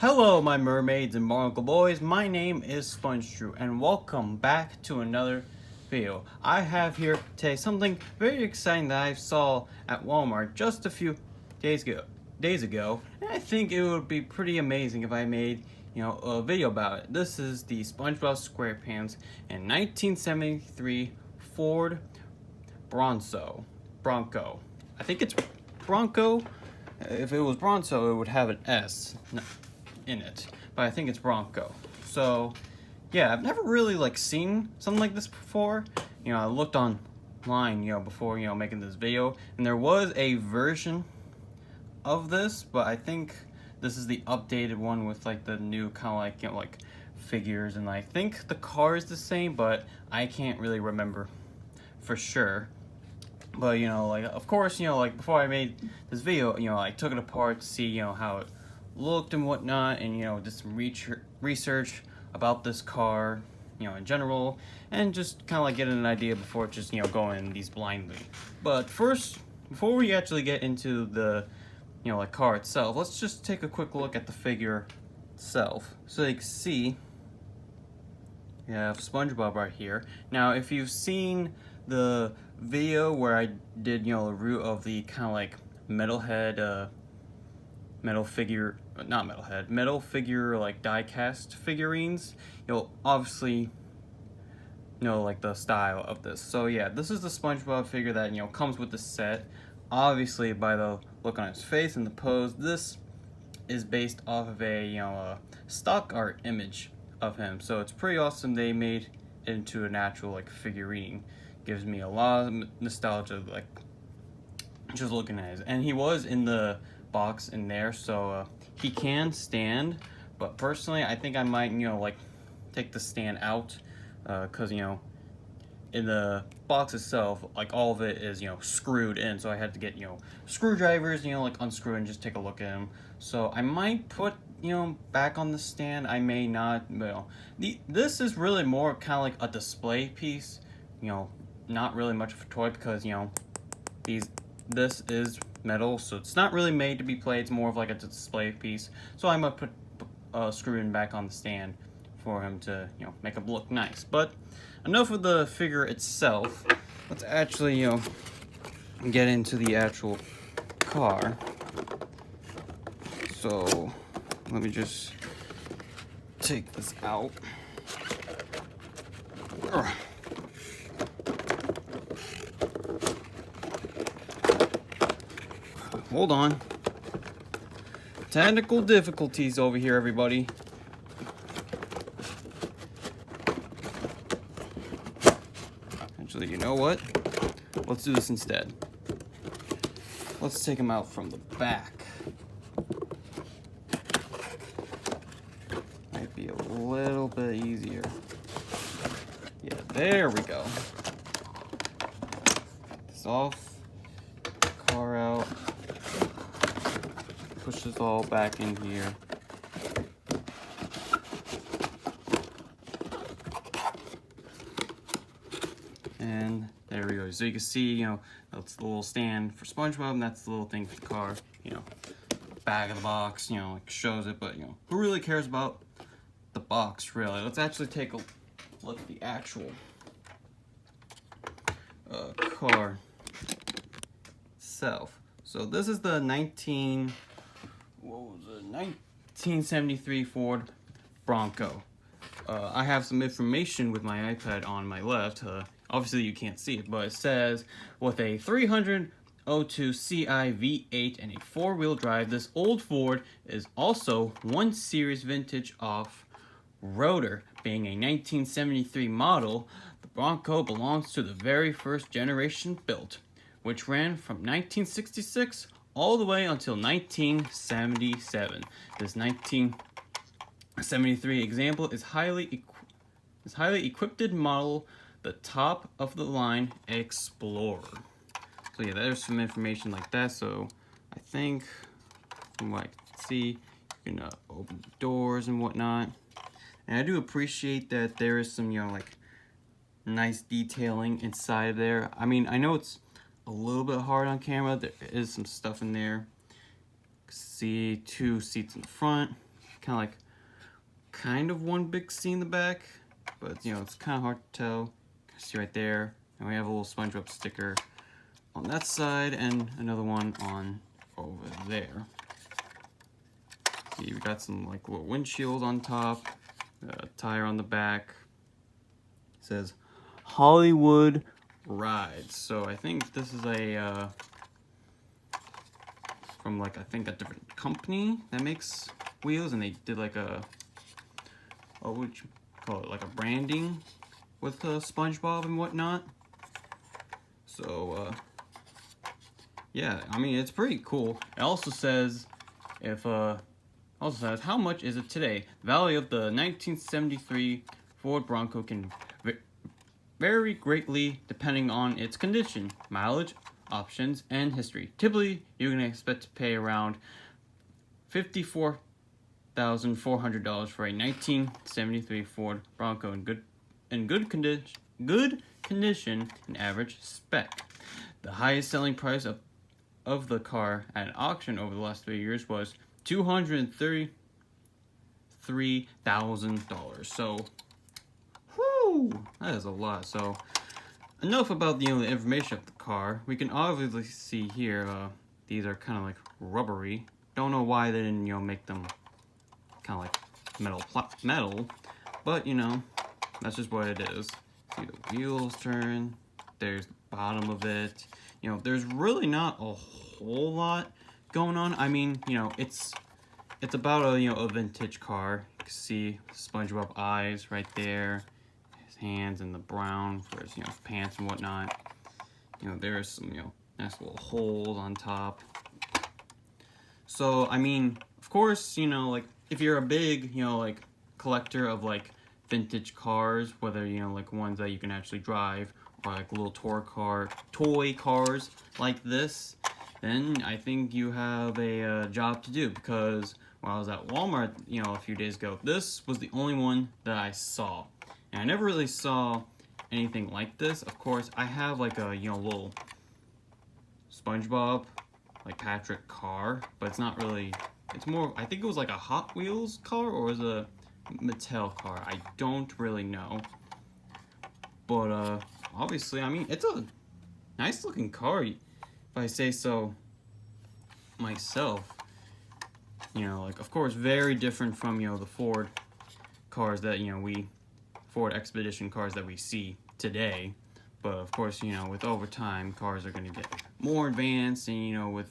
Hello, my mermaids and Bronco boys. My name is SpongeBob, and welcome back to another video. I have here today something very exciting that I saw at Walmart just a few days ago, and I think it would be pretty amazing if I made a video about it. This is the SpongeBob SquarePants in 1973 Ford Bronco. I think it's Bronco. If it was Bronco, it would have an S in it, but I think it's Bronco. So yeah, I've never really seen something like this before. I looked online before making this video, and there was a version of this, but I think this is the updated one with the new kind of figures, and I think the car is the same, but I can't really remember for sure. But of course, before I made this video, I took it apart to see how it looked and whatnot, and did some research about this car in general, and just kind of getting an idea before just going these blindly. But first, before we actually get into the car itself, let's just take a quick look at the figure itself. So you can see you have SpongeBob right here. Now if you've seen the video where I did a review of the kind of metal figure die-cast figurines, you'll obviously know the style of this. So yeah, this is the SpongeBob figure that comes with the set. Obviously, by the look on his face and the pose, this is based off of a stock art image of him. So it's pretty awesome they made it into an actual figurine. Gives me a lot of nostalgia just looking at it. And he was in the box in there, so he can stand, but personally I think I might take the stand out, because in the box itself all of it is screwed in, so I had to get screwdrivers, unscrew and just take a look at him. So I might put back on the stand, I may not. This is really more kind of a display piece, not really much of a toy, because this is metal, so it's not really made to be played. It's more of a display piece. So I might put screwing back on the stand for him to make him look nice. But enough of the figure itself. Let's actually get into the actual car. So let me just take this out. Hold on. Technical difficulties over here, everybody. Actually, you know what? Let's do this instead. Let's take him out from the back. Might be a little bit easier. Yeah, there we go. Get this off. Car out. Push this all back in here. And there we go. So you can see, that's the little stand for SpongeBob, and that's the little thing for the car. Back of the box, shows it, but who really cares about the box, really? Let's actually take a look at the actual car itself. So this is the 1973 Ford Bronco. I have some information with my iPad on my left. Obviously you can't see it, but it says with a 302 Ci V8 and a four-wheel drive, this old Ford is also one series vintage off-roader. Being a 1973 model, the Bronco belongs to the very first generation built, which ran from 1966 all the way until 1977. This 1973 example is highly equipped model, the top of the line Explorer. So yeah, there's some information like that. So I think from what I can see, you can open the doors and whatnot. And I do appreciate that there is some nice detailing inside there. I mean, I know it's a little bit hard on camera. There is some stuff in there. See 2 seats in the front, kind of one big C in the back, but you know, it's kind of hard to tell. See right there, and we have a little SpongeBob sticker on that side and another one on over there. See, we got some like little windshield on top, tire on the back. It says Hollywood Rides. So I think this is a from like I think a different company that makes wheels, and they did like a what would you call it, like a branding with SpongeBob and whatnot. So yeah, I mean it's pretty cool. It also says how much is it today? The value of the 1973 Ford Bronco can vary greatly depending on its condition, mileage, options, and history. Typically, you can expect to pay around $54,400 for a 1973 Ford Bronco in good condition and average spec. The highest selling price of the car at an auction over the last 3 years was $233,000. So, whoo, that is a lot. So, enough about the information of the car. We can obviously see here, these are kind of like rubbery. Don't know why they didn't, make them kind of like metal, but that's just what it is. See the wheels turn. There's the bottom of it. There's really not a whole lot going on. I mean, it's about a vintage car. You can see SpongeBob eyes right there, his hands in the brown for his his pants and whatnot. There's some nice little holes on top. So I mean, of course, like if you're a big like collector of like vintage cars, whether like ones that you can actually drive or like little toy cars like this, then I think you have a job to do, because when I was at Walmart, a few days ago, this was the only one that I saw, and I never really saw anything like this. Of course, I have like a little SpongeBob like Patrick car, but it's not really. It's more. I think it was like a Hot Wheels car, or was a Mattel car. I don't really know, but obviously, I mean, it's a nice looking car, if I say so myself. Like of course, very different from the Ford cars that Ford Expedition cars that we see today. But of course, with over time, cars are going to get more advanced and with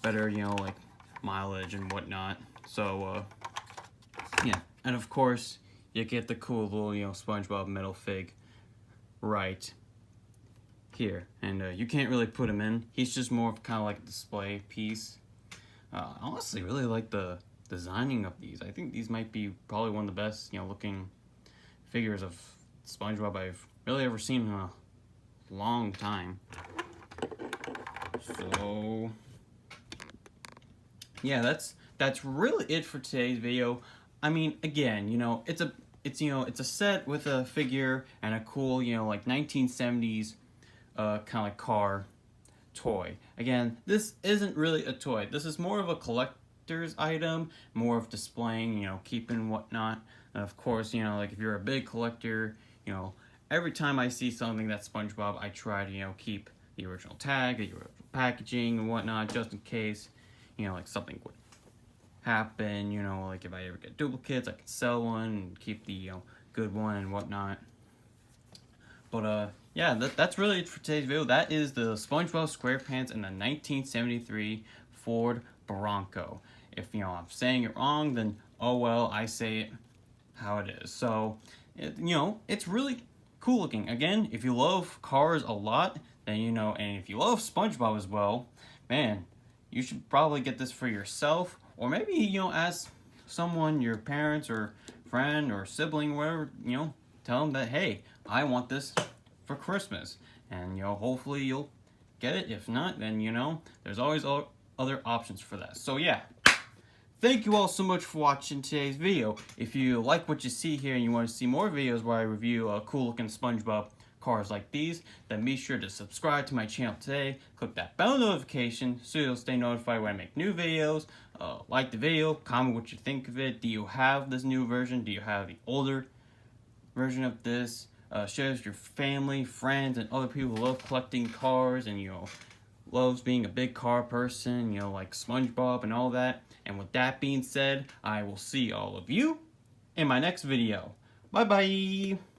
better like mileage and whatnot. So yeah, and of course you get the cool little SpongeBob metal fig right here, and you can't really put him in. He's just more of kind of like a display piece. I honestly really like the designing of these. I think these might be probably one of the best looking figures of SpongeBob I've really ever seen in a long time. So yeah, that's really it for today's video. I mean, again, it's a set with a figure and a cool like 1970s kind of like car toy. Again, this isn't really a toy. This is more of a collector's item, more of displaying, keeping whatnot. And of course, like if you're a big collector, every time I see something that's SpongeBob, I try to keep the original tag, the original packaging and whatnot, just in case like something would happen. Like if I ever get duplicates, I can sell one and keep the good one and whatnot. But yeah, that's really it for today's video. That is the SpongeBob SquarePants and the 1973 Ford Bronco. If I'm saying it wrong, then oh well, I say it how it is. So it's really cool looking. Again, if you love cars a lot, then and if you love SpongeBob as well, man, you should probably get this for yourself, or maybe ask someone, your parents or friend or sibling, whatever, tell them that, hey, I want this for Christmas, and hopefully you'll get it. If not, then there's always other options for that. So yeah, thank you all so much for watching today's video. If you like what you see here and you want to see more videos where I review cool looking SpongeBob cars like these, then be sure to subscribe to my channel today. Click that bell notification so you'll stay notified when I make new videos. Like the video, comment what you think of it. Do you have this new version? Do you have the older version of this? Share with your family, friends, and other people who love collecting cars and, loves being a big car person, like SpongeBob and all that. And with that being said, I will see all of you in my next video. Bye bye!